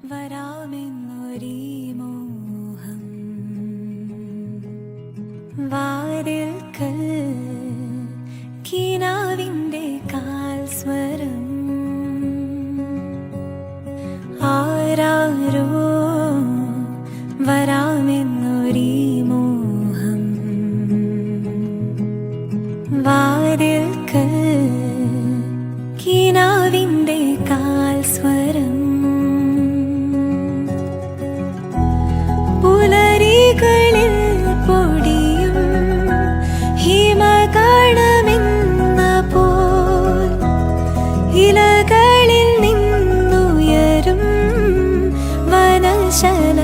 വരാമെന്നൊരീ മോഹം വാതിൽക്കൽ കിനാവിൻ്റെ കാൽ സ്വരം ആരാരോ വരാമെന്നൊരീ മോഹം വാതിൽക്കൽ കിനാവിൻ്റെ കാൽ സ്വരം പുലരികളിൽ പൊടിയും ഹിമകണമെന്ന പോൽ ഇലകളിൽ നിന്നുയരും വനശല